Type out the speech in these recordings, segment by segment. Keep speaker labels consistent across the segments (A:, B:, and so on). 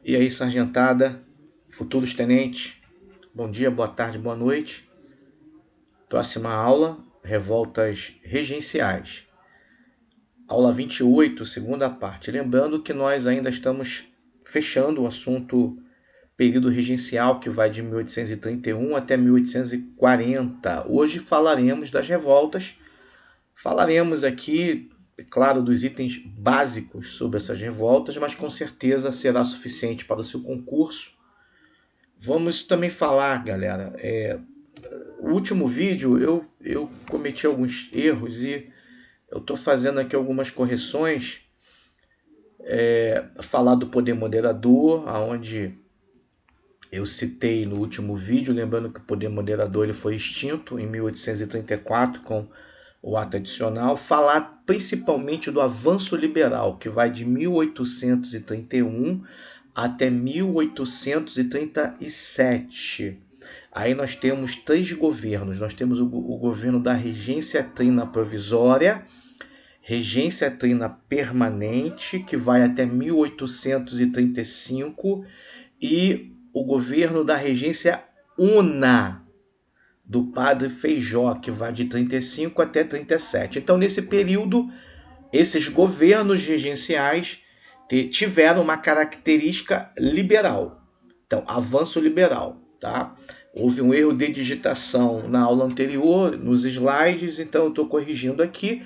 A: E aí, sargentada, futuros tenentes, bom dia, boa tarde, boa noite. Próxima aula, revoltas regenciais. Aula 28, segunda parte. Lembrando que nós ainda estamos fechando o assunto período regencial, que vai de 1831 até 1840. Hoje falaremos das revoltas. Falaremos aqui, é claro, dos itens básicos sobre essas revoltas, mas com certeza será suficiente para o seu concurso. Vamos também falar, galera, o último vídeo eu cometi alguns erros e eu estou fazendo aqui algumas correções. Falar do poder moderador, aonde eu citei no último vídeo, lembrando que o poder moderador ele foi extinto em 1834 com o ato adicional. Falar principalmente do avanço liberal, que vai de 1831 até 1837. Aí nós temos três governos. Nós temos o governo da regência trina provisória, regência trina permanente, que vai até 1835, e o governo da regência una, do padre Feijó, que vai de 35 até 37. Então, nesse período, esses governos regenciais tiveram uma característica liberal. Então, avanço liberal, tá? Houve um erro de digitação na aula anterior, nos slides, então eu estou corrigindo aqui.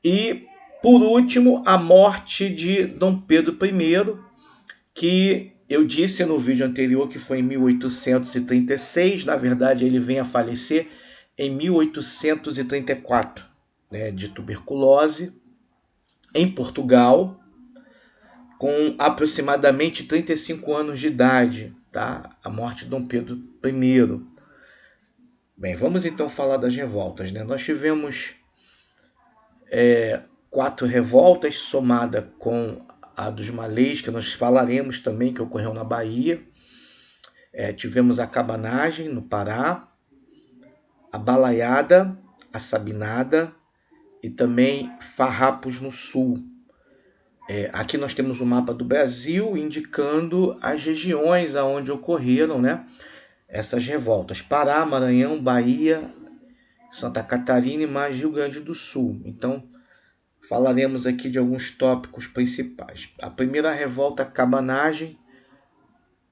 A: E, por último, a morte de Dom Pedro I, que eu disse no vídeo anterior que foi em 1836, na verdade ele vem a falecer em 1834, né, de tuberculose, em Portugal, com aproximadamente 35 anos de idade, tá? A morte de Dom Pedro I. Bem, vamos então falar das revoltas, né? Nós tivemos 4 revoltas, somada com a dos malês, que nós falaremos também, que ocorreu na Bahia. Tivemos a cabanagem no Pará, a balaiada, a sabinada e também farrapos no sul. Aqui nós temos o mapa do Brasil indicando as regiões aonde ocorreram, né, essas revoltas: Pará, Maranhão, Bahia, Santa Catarina e mais Rio Grande do Sul. Então falaremos aqui de alguns tópicos principais. A primeira revolta, a cabanagem.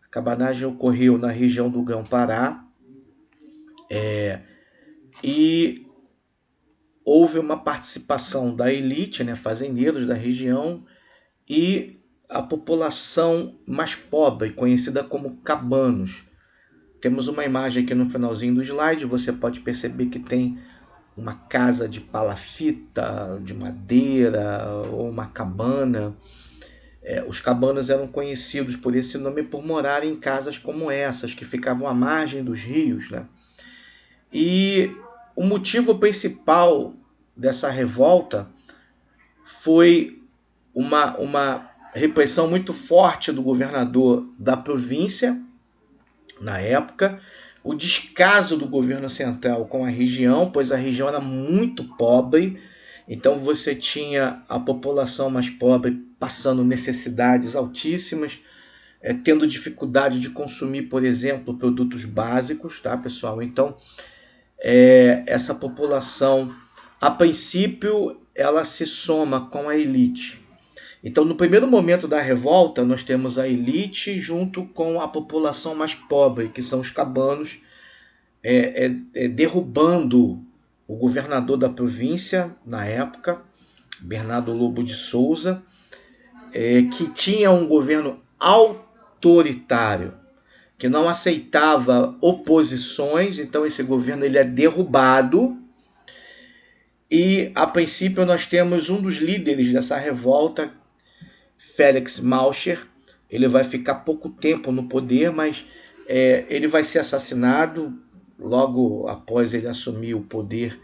A: A cabanagem ocorreu na região do Grão-Pará, e houve uma participação da elite, né, fazendeiros da região, e a população mais pobre, conhecida como cabanos. Temos uma imagem aqui no finalzinho do slide, você pode perceber que tem uma casa de palafita, de madeira, ou uma cabana. Os cabanos eram conhecidos por esse nome por morarem em casas como essas, que ficavam à margem dos rios, né? E o motivo principal dessa revolta foi uma repressão muito forte do governador da província, na época, o descaso do governo central com a região, pois a região era muito pobre. Então você tinha a população mais pobre passando necessidades altíssimas, tendo dificuldade de consumir, por exemplo, produtos básicos, tá, pessoal? Então essa população, a princípio, ela se soma com a elite. Então, no primeiro momento da revolta, nós temos a elite junto com a população mais pobre, que são os cabanos, derrubando o governador da província, na época, Bernardo Lobo de Souza, que tinha um governo autoritário, que não aceitava oposições. Então esse governo ele é derrubado, e a princípio nós temos um dos líderes dessa revolta, Félix Malcher. Ele vai ficar pouco tempo no poder, mas ele vai ser assassinado logo após ele assumir o poder.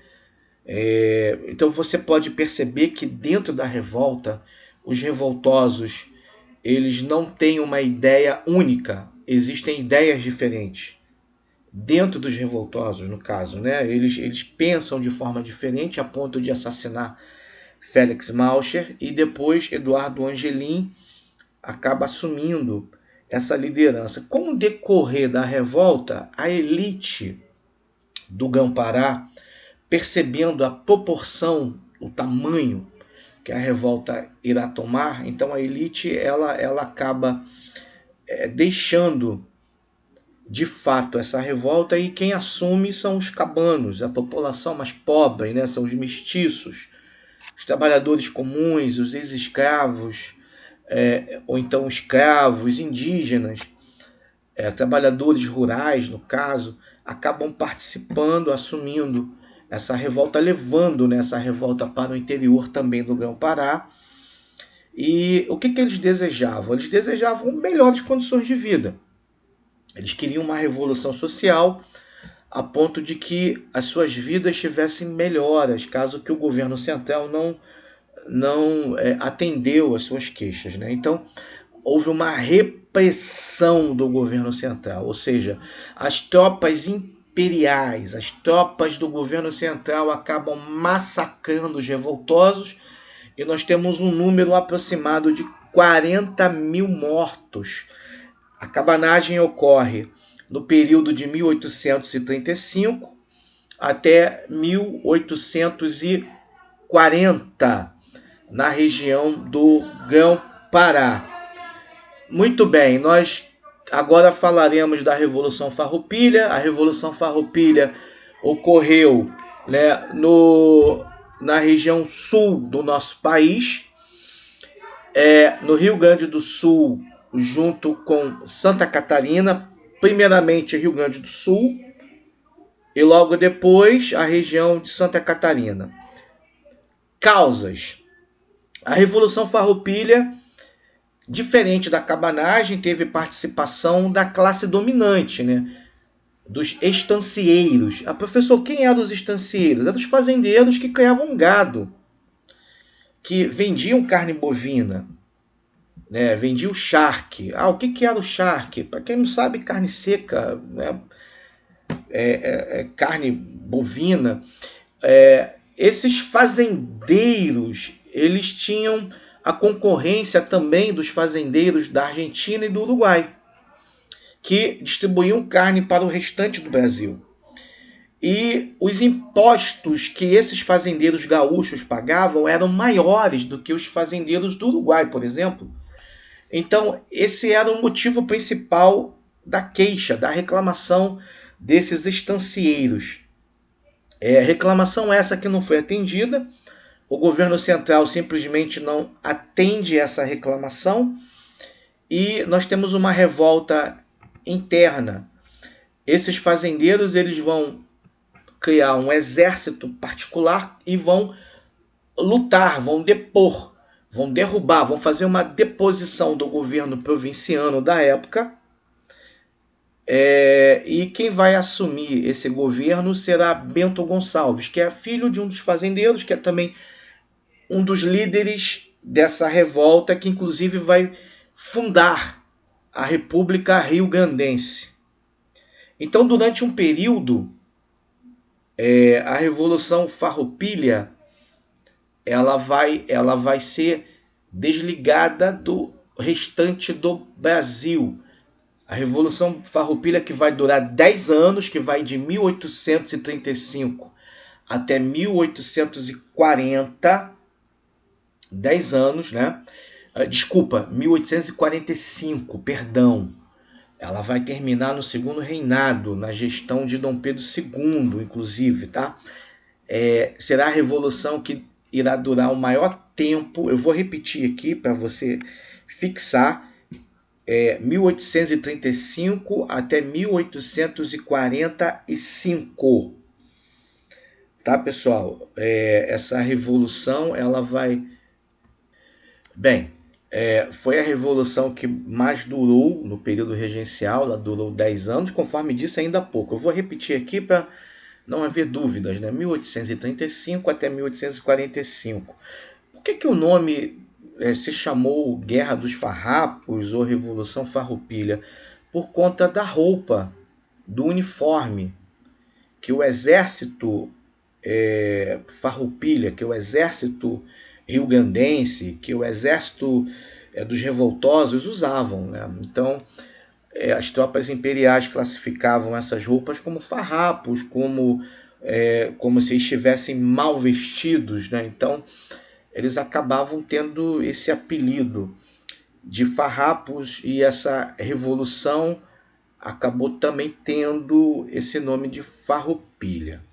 A: Então você pode perceber que dentro da revolta, os revoltosos eles não têm uma ideia única, existem ideias diferentes. Dentro dos revoltosos, no caso, né? Eles pensam de forma diferente a ponto de assassinar Félix Malcher, e depois Eduardo Angelim acaba assumindo essa liderança. Com o decorrer da revolta, a elite do Grão-Pará, percebendo a proporção, o tamanho que a revolta irá tomar, então a elite ela acaba deixando de fato essa revolta, e quem assume são os cabanos, a população mais pobre, né? São os mestiços, os trabalhadores comuns, os ex-escravos, ou então escravos, indígenas, trabalhadores rurais, no caso, acabam participando, assumindo essa revolta, levando, né, essa revolta para o interior também do Grão-Pará. E o que eles desejavam? Eles desejavam melhores condições de vida. Eles queriam uma revolução social a ponto de que as suas vidas tivessem melhoras, caso que o governo central não atendeu às suas queixas, né? Então, houve uma repressão do governo central, ou seja, as tropas imperiais, as tropas do governo central acabam massacrando os revoltosos, e nós temos um número aproximado de 40 mil mortos. A cabanagem ocorre no período de 1835 até 1840, na região do Grão-Pará. Muito bem, nós agora falaremos da Revolução Farroupilha. A Revolução Farroupilha ocorreu, né, na região sul do nosso país, no Rio Grande do Sul, junto com Santa Catarina, primeiramente Rio Grande do Sul, e logo depois a região de Santa Catarina. Causas. A Revolução Farroupilha, diferente da cabanagem, teve participação da classe dominante, né? Dos estancieiros. Professor, quem eram os estancieiros? Eram os fazendeiros que criavam gado, que vendiam carne bovina, né? Vendiam charque. O que era o charque? Para quem não sabe, carne seca, né? Carne bovina. Esses fazendeiros, eles tinham a concorrência também dos fazendeiros da Argentina e do Uruguai, que distribuíam carne para o restante do Brasil. E os impostos que esses fazendeiros gaúchos pagavam eram maiores do que os fazendeiros do Uruguai, por exemplo. Então, esse era o motivo principal da queixa, da reclamação desses estancieiros. Reclamação essa que não foi atendida. O governo central simplesmente não atende essa reclamação, e nós temos uma revolta interna. Esses fazendeiros, eles vão criar um exército particular e vão lutar, vão depor, vão derrubar, vão fazer uma deposição do governo provinciano da época. E quem vai assumir esse governo será Bento Gonçalves, que é filho de um dos fazendeiros, que é também um dos líderes dessa revolta, que inclusive vai fundar a República Rio-Grandense. Então, durante um período, a Revolução Farroupilha ela vai ser desligada do restante do Brasil. A Revolução Farroupilha, que vai durar 10 anos, que vai de 1835 até 1840, 10 anos, né? Desculpa, 1845, perdão. Ela vai terminar no segundo reinado, na gestão de Dom Pedro II, inclusive, tá? Será a revolução que irá durar o maior tempo. Eu vou repetir aqui para você fixar. 1835 até 1845. Tá, pessoal? Essa revolução, ela vai... Bem, foi a revolução que mais durou no período regencial. Ela durou 10 anos, conforme disse ainda há pouco. Eu vou repetir aqui para não haver dúvidas, né? 1835 até 1845. Por que o nome se chamou Guerra dos Farrapos ou Revolução Farroupilha? Por conta da roupa, do uniforme que o exército Farroupilha, que o exército rio-grandense, que o exército dos revoltosos usavam, né? Então, as tropas imperiais classificavam essas roupas como farrapos, como se estivessem mal vestidos, né? Então, eles acabavam tendo esse apelido de farrapos, e essa revolução acabou também tendo esse nome de farroupilha.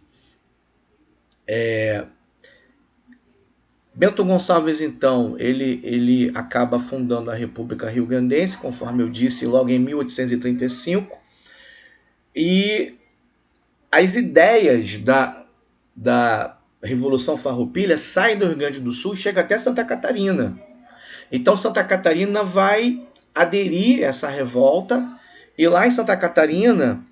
A: Bento Gonçalves, então, ele acaba fundando a República Rio-Grandense, conforme eu disse, logo em 1835, e as ideias da Revolução Farroupilha saem do Rio Grande do Sul e chega até Santa Catarina. Então Santa Catarina vai aderir a essa revolta, e lá em Santa Catarina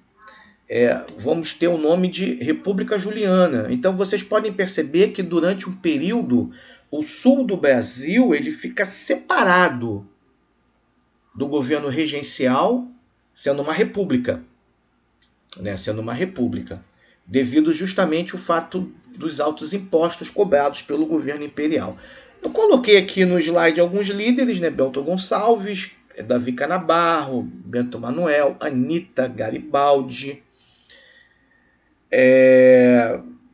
A: vamos ter o nome de República Juliana. Então vocês podem perceber que durante um período o sul do Brasil ele fica separado do governo regencial, sendo uma república, né? Sendo uma república, devido justamente ao fato dos altos impostos cobrados pelo governo imperial. Eu coloquei aqui no slide alguns líderes, né? Bento Gonçalves, Davi Canabarro, Bento Manuel, Anita Garibaldi.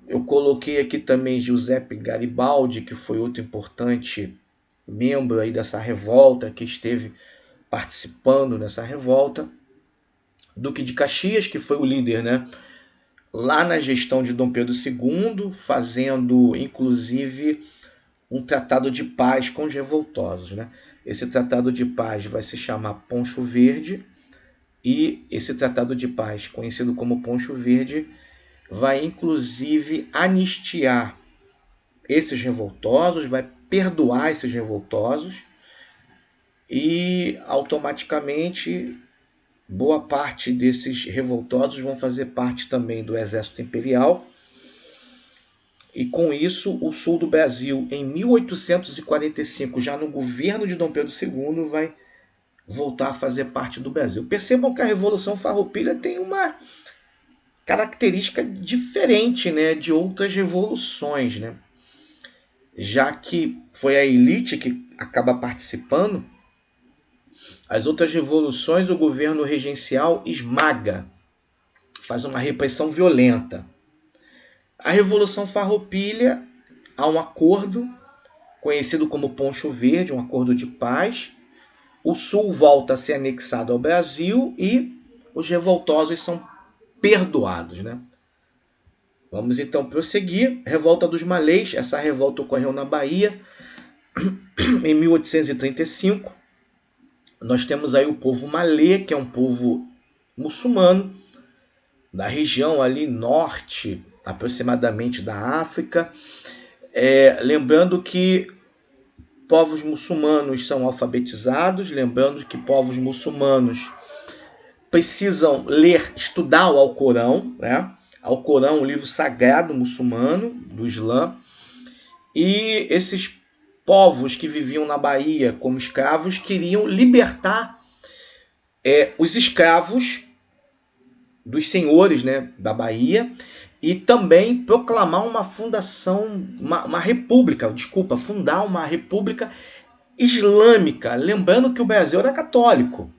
A: Eu coloquei aqui também Giuseppe Garibaldi, que foi outro importante membro aí dessa revolta, que esteve participando nessa revolta. Duque de Caxias, que foi o líder, né, lá na gestão de Dom Pedro II, fazendo inclusive um tratado de paz com os revoltosos, né? Esse tratado de paz vai se chamar Poncho Verde, e esse tratado de paz, conhecido como Poncho Verde, vai inclusive anistiar esses revoltosos, vai perdoar esses revoltosos, e automaticamente boa parte desses revoltosos vão fazer parte também do exército imperial. E com isso, o sul do Brasil, em 1845, já no governo de Dom Pedro II, vai voltar a fazer parte do Brasil. Percebam que a Revolução Farroupilha tem uma característica diferente, né, de outras revoluções, né? Já que foi a elite que acaba participando, as outras revoluções o governo regencial esmaga, faz uma repressão violenta. A Revolução Farroupilha, há um acordo conhecido como Poncho Verde, um acordo de paz. O sul volta a ser anexado ao Brasil e os revoltosos são perdoados, né? Vamos então prosseguir. Revolta dos Malês. Essa revolta ocorreu na Bahia em 1835. Nós temos aí o povo malê, que é um povo muçulmano, da região ali norte, aproximadamente da África. Lembrando que povos muçulmanos são alfabetizados, lembrando que povos muçulmanos precisam ler, estudar o Alcorão, né? Alcorão, o livro sagrado muçulmano do Islã, e esses povos que viviam na Bahia como escravos queriam libertar os escravos dos senhores, né, da Bahia, e também proclamar uma fundação, uma república, fundar uma república islâmica, lembrando que o Brasil era católico.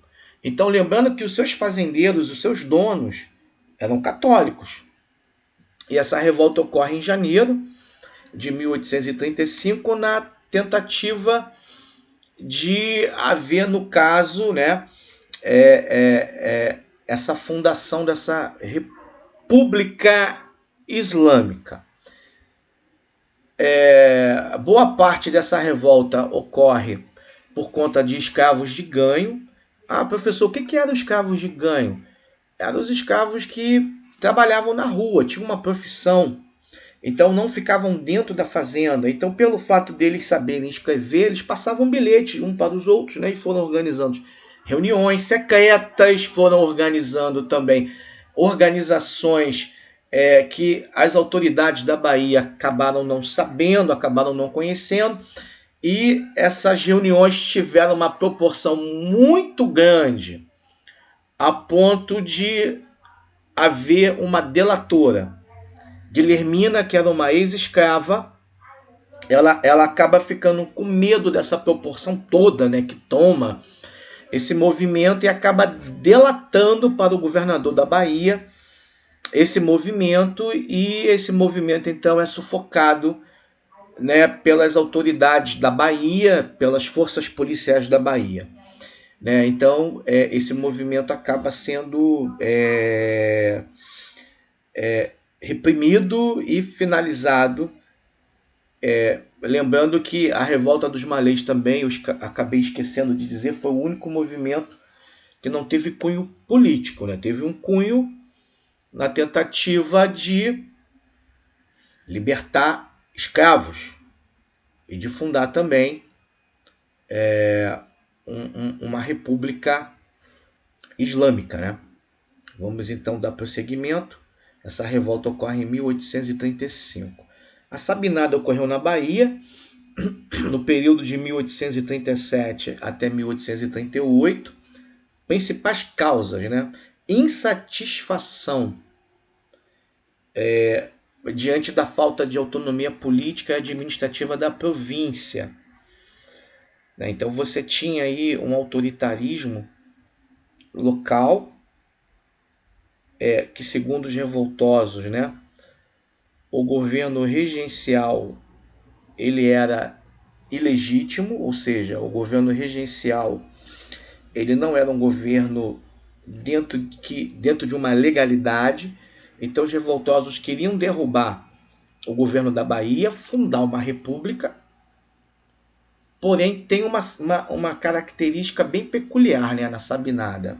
A: Então, lembrando que os seus fazendeiros, os seus donos, eram católicos. E essa revolta ocorre em janeiro de 1835, na tentativa de haver, no caso, né, essa fundação dessa república islâmica. Boa parte dessa revolta ocorre por conta de escravos de ganho. Ah, professor, o que eram escravos de ganho? Eram os escravos que trabalhavam na rua, tinham uma profissão, então não ficavam dentro da fazenda. Então, pelo fato deles saberem escrever, eles passavam bilhetes uns para os outros, né, e foram organizando reuniões secretas, foram organizando também organizações que as autoridades da Bahia acabaram não sabendo, acabaram não conhecendo, e essas reuniões tiveram uma proporção muito grande, a ponto de haver uma delatora, Guilhermina, que era uma ex-escrava, ela acaba ficando com medo dessa proporção toda, né, que toma esse movimento, e acaba delatando para o governador da Bahia esse movimento, e esse movimento então é sufocado, né, pelas autoridades da Bahia, pelas forças policiais da Bahia, né? Então esse movimento acaba sendo reprimido e finalizado. Lembrando que a revolta dos malês também, eu acabei esquecendo de dizer, foi o único movimento que não teve cunho político, né? Teve um cunho na tentativa de libertar escravos e de fundar também uma república islâmica, né? Vamos então dar prosseguimento. Essa revolta ocorre em 1835. A Sabinada ocorreu na Bahia no período de 1837 até 1838. Principais causas, né? Insatisfação diante da falta de autonomia política e administrativa da província, né? Então você tinha aí um autoritarismo local, que segundo os revoltosos, né, o governo regencial ele era ilegítimo, ou seja, o governo regencial ele não era um governo dentro de uma legalidade. Então os revoltosos queriam derrubar o governo da Bahia, fundar uma república, porém tem uma característica bem peculiar, né, na Sabinada.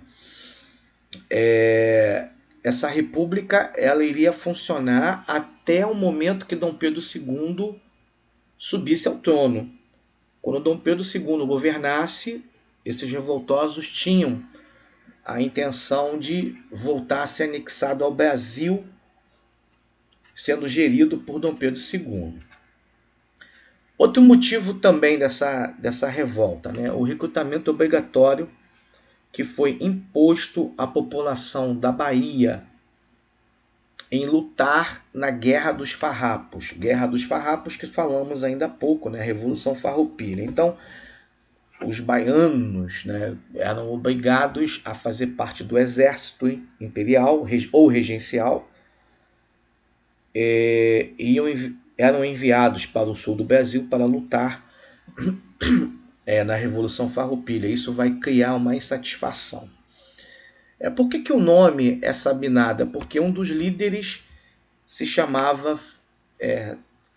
A: Essa república ela iria funcionar até o momento que Dom Pedro II subisse ao trono. Quando Dom Pedro II governasse, esses revoltosos tinham a intenção de voltar a ser anexado ao Brasil, sendo gerido por Dom Pedro II. Outro motivo também dessa revolta, né, o recrutamento obrigatório que foi imposto à população da Bahia em lutar na Guerra dos Farrapos. Guerra dos Farrapos que falamos ainda há pouco, né, Revolução Farroupilha. Então, os baianos, né, eram obrigados a fazer parte do exército imperial ou regencial, eram enviados para o sul do Brasil para lutar na Revolução Farroupilha. Isso vai criar uma insatisfação. Por que o nome é Sabinada? Porque um dos líderes se chamava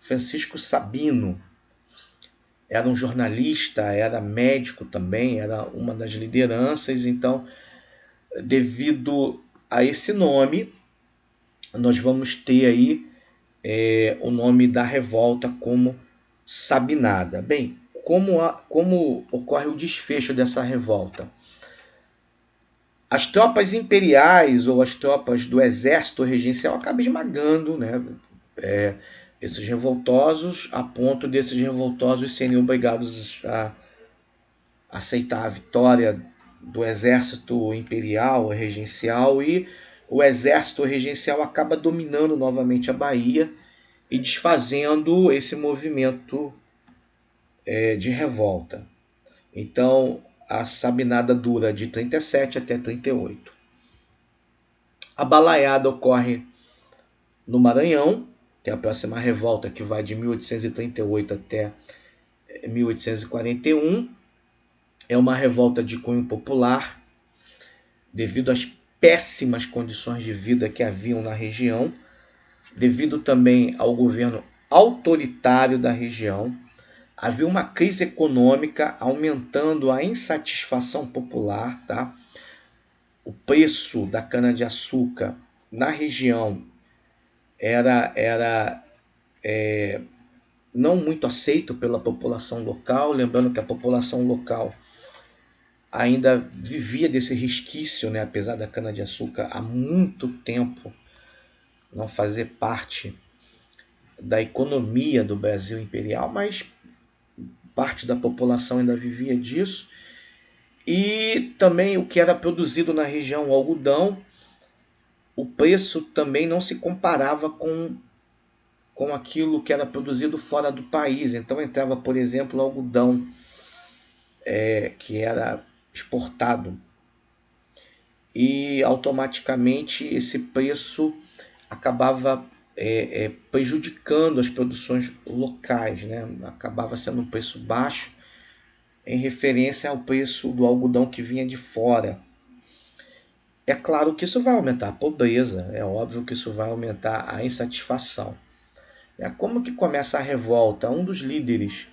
A: Francisco Sabino. Era um jornalista, era médico também, era uma das lideranças. Então, devido a esse nome, nós vamos ter aí o nome da revolta como Sabinada. Bem, como ocorre o desfecho dessa revolta? As tropas imperiais ou as tropas do exército regencial acabam esmagando, né, esses revoltosos, a ponto desses revoltosos serem obrigados a aceitar a vitória do exército imperial, regencial, e o exército regencial acaba dominando novamente a Bahia e desfazendo esse movimento de revolta. Então, a Sabinada dura de 37 até 38. A Balaiada ocorre no Maranhão, que é a próxima revolta, que vai de 1838 até 1841. É uma revolta de cunho popular, devido às péssimas condições de vida que haviam na região, devido também ao governo autoritário da região. Havia uma crise econômica, aumentando a insatisfação popular, tá? O preço da cana-de-açúcar na região era não muito aceito pela população local. Lembrando que a população local ainda vivia desse resquício, né, apesar da cana-de-açúcar há muito tempo não fazer parte da economia do Brasil imperial, mas parte da população ainda vivia disso. E também o que era produzido na região, o algodão, o preço também não se comparava com com aquilo que era produzido fora do país. Então entrava, por exemplo, algodão que era exportado, e automaticamente esse preço acabava prejudicando as produções locais, né? Acabava sendo um preço baixo em referência ao preço do algodão que vinha de fora. É claro que isso vai aumentar a pobreza, é óbvio que isso vai aumentar a insatisfação. Como que começa a revolta? Um dos líderes,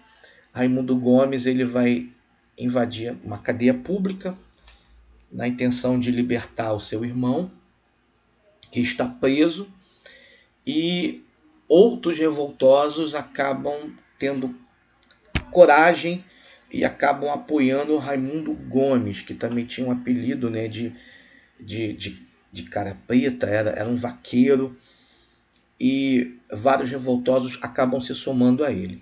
A: Raimundo Gomes, ele vai invadir uma cadeia pública na intenção de libertar o seu irmão, que está preso, e outros revoltosos acabam tendo coragem e acabam apoiando Raimundo Gomes, que também tinha um apelido, né, de, de, de cara preta, era um vaqueiro, e vários revoltosos acabam se somando a ele.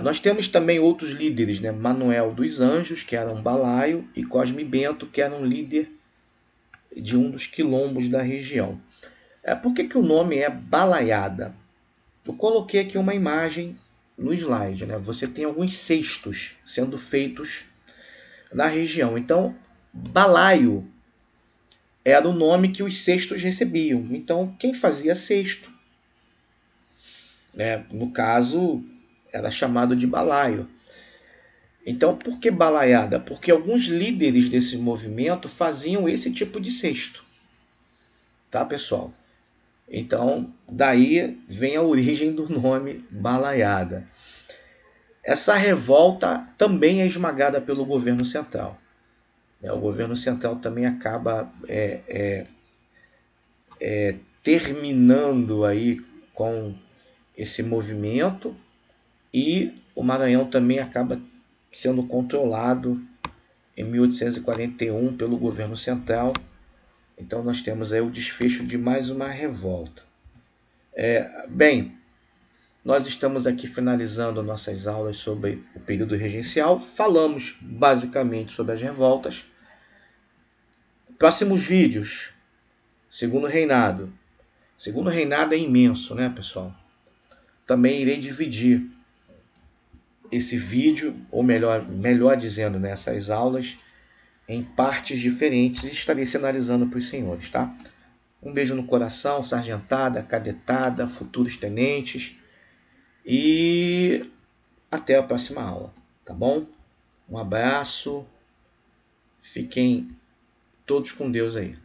A: Nós temos também outros líderes, né? Manuel dos Anjos, que era um balaio, e Cosme Bento, que era um líder de um dos quilombos da região. Por que o nome é balaiada? Eu coloquei aqui uma imagem no slide, né? Você tem alguns cestos sendo feitos na região. Então, balaio era o nome que os cestos recebiam. Então, quem fazia cesto, né, no caso, era chamado de balaio. Então, por que balaiada? Porque alguns líderes desse movimento faziam esse tipo de cesto. Tá, pessoal? Então, daí vem a origem do nome balaiada. Essa revolta também é esmagada pelo governo central. O governo central também acaba terminando aí com esse movimento, e o Maranhão também acaba sendo controlado em 1841 pelo governo central. Então nós temos aí o desfecho de mais uma revolta. Bem, nós estamos aqui finalizando nossas aulas sobre o período regencial. Falamos basicamente sobre as revoltas. Próximos vídeos, Segundo Reinado. Segundo Reinado é imenso, né, pessoal? Também irei dividir esse vídeo, ou melhor dizendo, nessas aulas, em partes diferentes, e estarei sinalizando para os senhores, tá? Um beijo no coração, sargentada, cadetada, futuros tenentes, e até a próxima aula, tá bom? Um abraço, fiquem todos com Deus aí.